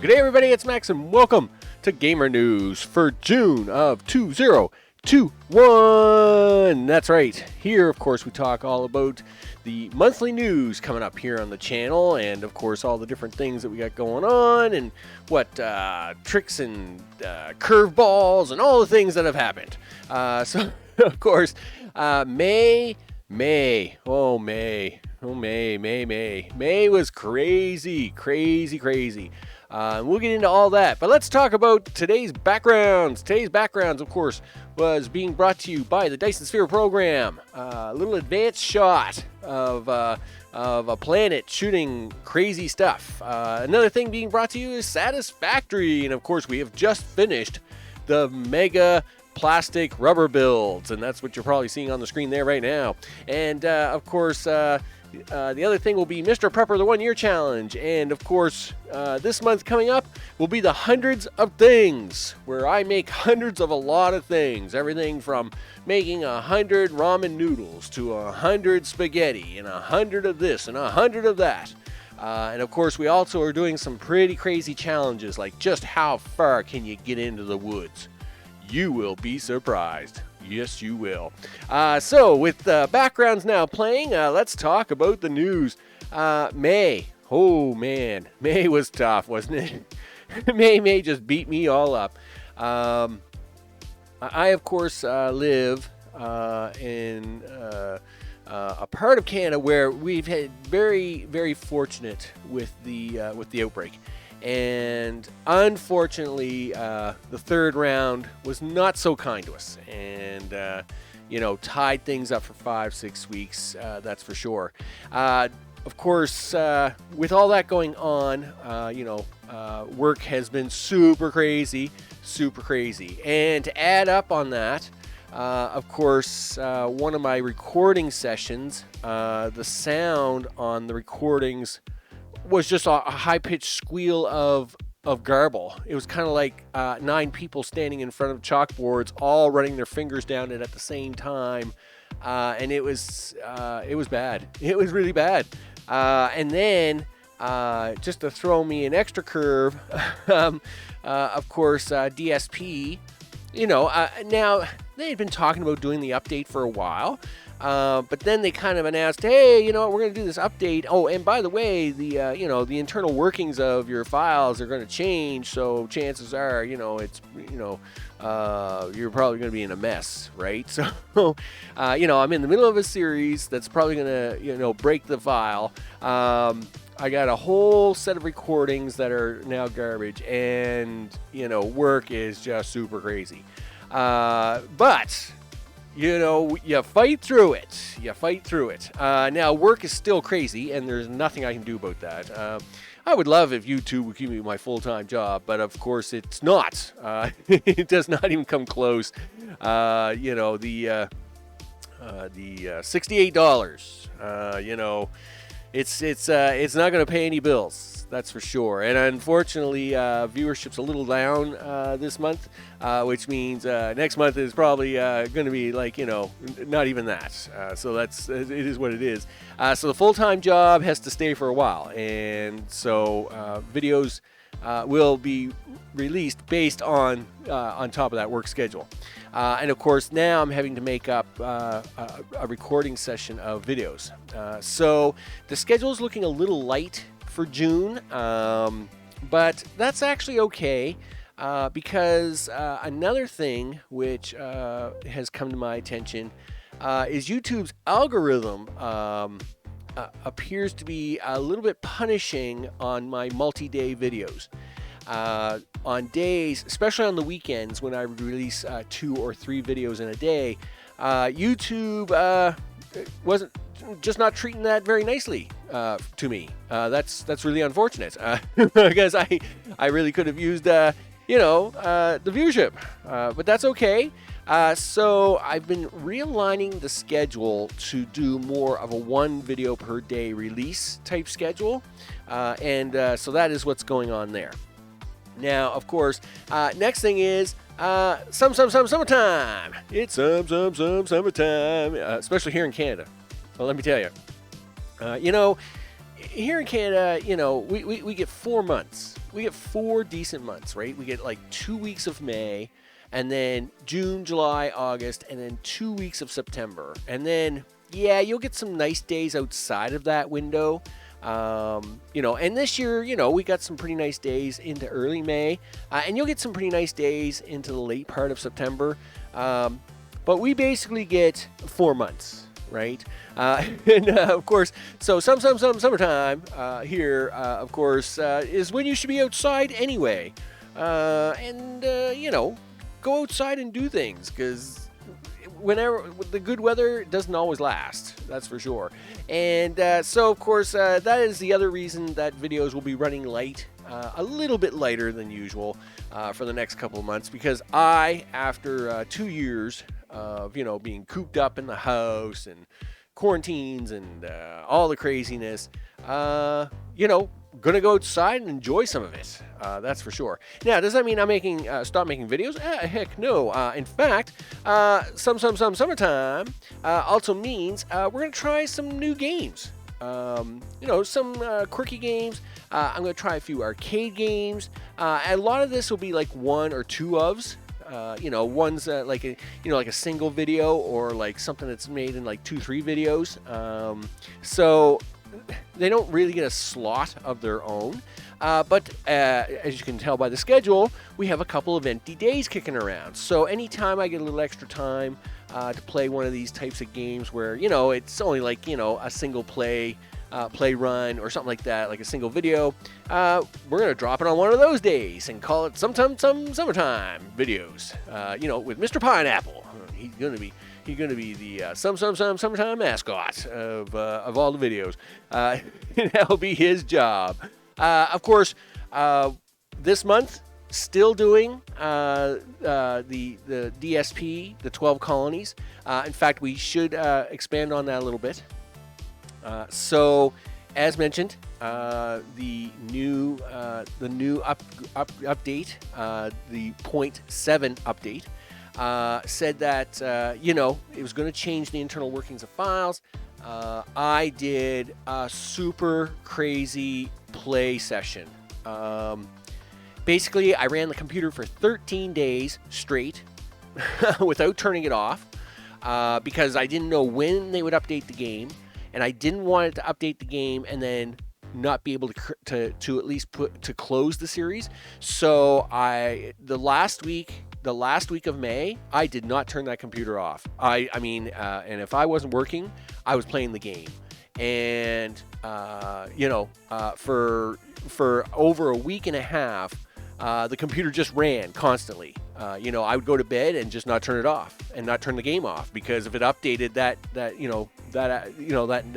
Good day, everybody. It's Max, and welcome to GamrNewz for June of 2021. That's right. Here, of course, we talk all about the monthly news coming up here on the channel, and of course, all the different things that we got going on, and what tricks and curveballs, and all the things that have happened. So, of course, May was crazy. We'll get into all that, but let's talk about today's backgrounds. Today's backgrounds, of course, was being brought to you by the Dyson Sphere program. A little advanced shot of a planet shooting crazy stuff. Another thing being brought to you is Satisfactory, and of course, we have just finished the mega plastic rubber builds, and that's what you're probably seeing on the screen there right now. And of course, the other thing will be Mr. Prepper, the 1 year challenge. And of course, this month coming up will be the hundreds of things, where I make hundreds of a lot of things. Everything from making 100 ramen noodles to 100 spaghetti and 100 of this and 100 of that. And of course, we also are doing some pretty crazy challenges, like just how far can you get into the woods? You will be surprised. Yes, you will. So, with backgrounds now playing, let's talk about the news. May. Oh, man. May was tough, wasn't it? May just beat me all up. I of course, live in a part of Canada where we've had very, very fortunate with the outbreak. And unfortunately, the third round was not so kind to us, and tied things up for 5-6 weeks. That's for sure. Of course, with all that going on, work has been super crazy, and to add up on that, of course, one of my recording sessions, the sound on the recordings was just a high-pitched squeal of garble. It was kind of like 9 people standing in front of chalkboards, all running their fingers down it at the same time, and it was bad. It was really bad. And then, just to throw me an extra curve, of course, DSP. Now they had been talking about doing the update for a while. But then they kind of announced, hey, we're going to do this update. Oh, and by the way, the internal workings of your files are going to change. So chances are, it's, you're probably going to be in a mess, right? So, I'm in the middle of a series that's probably going to, break the file. I got a whole set of recordings that are now garbage, and, work is just super crazy. But you fight through it. Now, work is still crazy, and there's nothing I can do about that. I would love if YouTube would give me my full-time job, but of course it's not. It does not even come close. The $68. It's not going to pay any bills. That's for sure. And unfortunately, viewership's a little down this month, which means next month is probably going to be like, not even that. So it is what it is. So the full-time job has to stay for a while. And so videos will be released based on top of that work schedule. And of course, now I'm having to make up a recording session of videos. So the schedule is looking a little light for June, but that's actually okay, because another thing which has come to my attention is YouTube's algorithm appears to be a little bit punishing on my multi-day videos. On days, especially on the weekends when I release 2 or 3 videos in a day, YouTube wasn't just not treating that very nicely to me. That's really unfortunate, because I really could have used the viewership, but that's okay. So I've been realigning the schedule to do more of a 1 video per day release type schedule, and so that is what's going on there. Now, of course, next thing is summertime. It's summertime, especially here in Canada. Well, let me tell you, here in Canada, you know, we get 4 months. We get 4 decent months, right? We get like 2 weeks of May, and then June, July, August, and then 2 weeks of September. And then, yeah, you'll get some nice days outside of that window. You know, and this year, you know, we got some pretty nice days into early May, and you'll get some pretty nice days into the late part of September. But we basically get 4 months, right? And of course, so summertime here, of course, is when you should be outside anyway. And you know, go outside and do things, because whenever the good weather doesn't always last, that's for sure. And so of course, that is the other reason that videos will be running light, a little bit lighter than usual for the next couple of months, because after 2 years of, you know, being cooped up in the house and quarantines and all the craziness, you know, gonna go outside and enjoy some of it. That's for sure. Now, does that mean I'm stop making videos? Heck no. In fact, summertime also means we're gonna try some new games. You know, some quirky games. I'm gonna try a few arcade games. And a lot of this will be like 1 or 2 ofs. You know, one's like a single video, or like something that's made in like 2-3 videos. So they don't really get a slot of their own. But as you can tell by the schedule, we have a couple of empty days kicking around. So anytime I get a little extra time to play one of these types of games where, you know, it's only like, you know, a single play run or something like that, like a single video, we're going to drop it on one of those days and call it summertime videos, you know, with Mr. Pineapple. He's going to be the summertime mascot of all the videos. That'll be his job. Of course, this month, still doing the DSP, the 12 colonies. In fact, we should expand on that a little bit. So, as mentioned, the new update, the 0.7 update, said that you know, it was going to change the internal workings of files. I did a super crazy play session. Basically, I ran the computer for 13 days straight without turning it off, because I didn't know when they would update the game, and I didn't want it to update the game and then not be able to at least close the series. So the last week of May, I did not turn that computer off. I mean, and if I wasn't working, I was playing the game. And you know, for over a week and a half, the computer just ran constantly. You know, I would go to bed and just not turn it off and not turn the game off, because if it updated that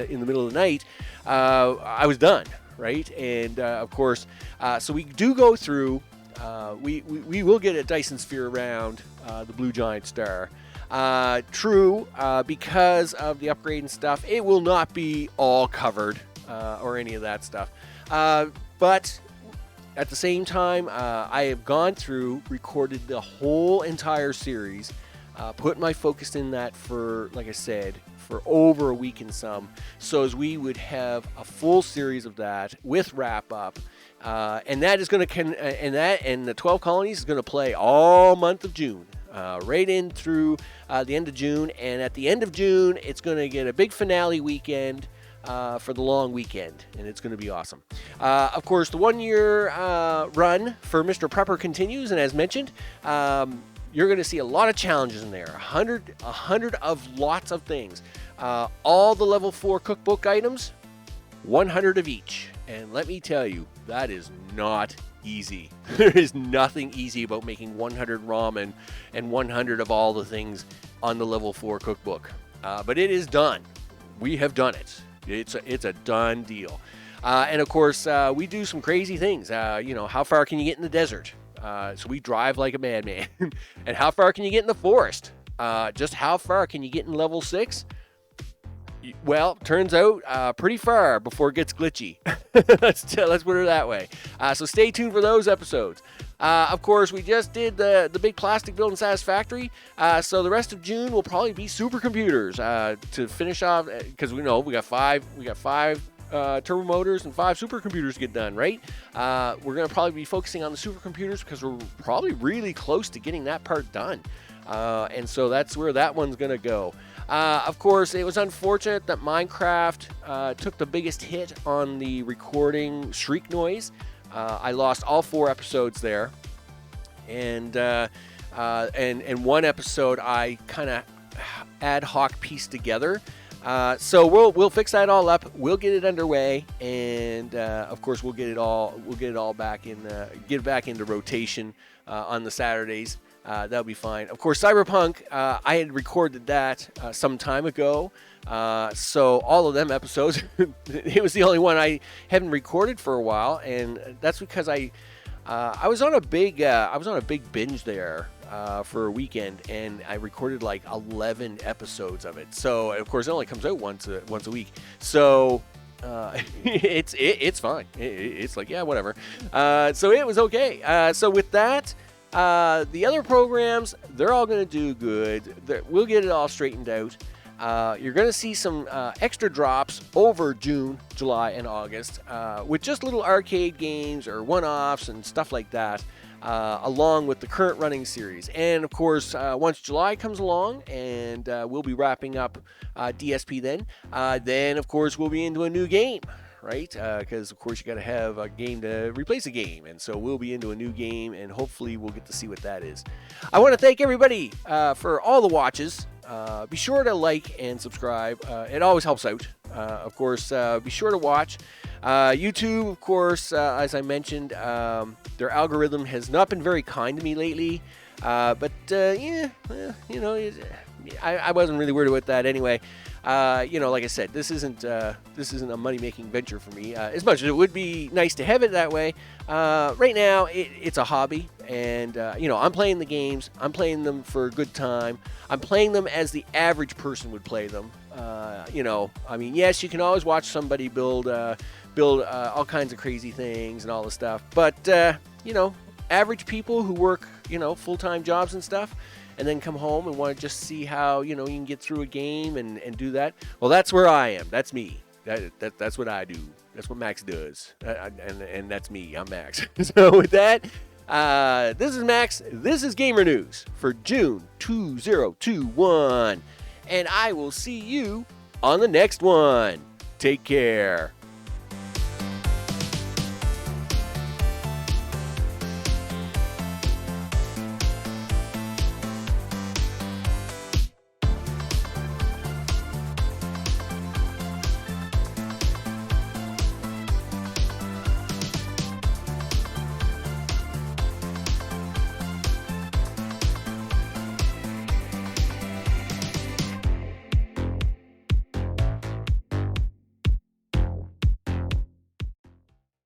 in the middle of the night, I was done, right? And of course, so we do go through. We will get a Dyson Sphere around the Blue Giant Star. True, because of the upgrade and stuff, it will not be all covered or any of that stuff. But at the same time, I have gone through, recorded the whole entire series, put my focus in that for, like I said, for over a week and some. So as we would have a full series of that with wrap up. And that is going to, and the 12 colonies is going to play all month of June, right in through the end of June. And at the end of June, it's going to get a big finale weekend for the long weekend, and it's going to be awesome. Of course, the 1 year run for Mr. Prepper continues, and as mentioned, you're going to see a lot of challenges in there. 100 of lots of things. All the level 4 cookbook items, 100 of each. And let me tell you, that is not easy. There is nothing easy about making 100 ramen and 100 of all the things on the level 4 cookbook. But it is done. We have done it. It's a done deal. And of course, we do some crazy things. You know, how far can you get in the desert? So we drive like a madman. And how far can you get in the forest? Just how far can you get in level 6? Well, turns out pretty far before it gets glitchy. let's put it that way. So stay tuned for those episodes. Of course, we just did the big plastic build in Satisfactory. So the rest of June will probably be supercomputers to finish off, because we know we got five turbo motors and 5 supercomputers get done, right? We're going to probably be focusing on the supercomputers because we're probably really close to getting that part done. And so that's where that one's going to go. Of course, it was unfortunate that Minecraft took the biggest hit on the recording shriek noise. I lost all 4 episodes there. And one episode I kind of ad hoc pieced together. So we'll fix that all up. We'll get it underway, and of course we'll get it all back in, get it back into rotation on the Saturdays. That'll be fine. Of course, Cyberpunk, I had recorded that some time ago. So all of them episodes, it was the only one I haven't recorded for a while, and that's because I was on a big binge there for a weekend, and I recorded like 11 episodes of it. So of course it only comes out once a week. So it's fine. It's like, yeah, whatever. So it was okay. So with that, the other programs, they're all going to do good. We'll get it all straightened out. You're going to see some extra drops over June, July, and August with just little arcade games or one-offs and stuff like that, along with the current running series. And, of course, once July comes along and we'll be wrapping up DSP then, of course, we'll be into a new game. Right? Because, of course, you got to have a game to replace a game. And so we'll be into a new game, and hopefully we'll get to see what that is. I want to thank everybody for all the watches. Be sure to like and subscribe. It always helps out. Of course, be sure to watch. YouTube, of course, as I mentioned, their algorithm has not been very kind to me lately. But, yeah, you know, I wasn't really worried about that anyway. You know, like I said, this isn't a money-making venture for me. As much as it would be nice to have it that way, right now it's a hobby, and you know, I'm playing the games. I'm playing them for a good time. I'm playing them as the average person would play them. You know, I mean, yes, you can always watch somebody build all kinds of crazy things and all this stuff, but you know, average people who work, you know, full-time jobs and stuff, and then come home and want to just see how, you know, you can get through a game and do that. Well, that's where I am. That's me. That's what I do. That's what Max does. And that's me. I'm Max. So with that, this is Max. This is GamrNewz for June 2021. And I will see you on the next one. Take care.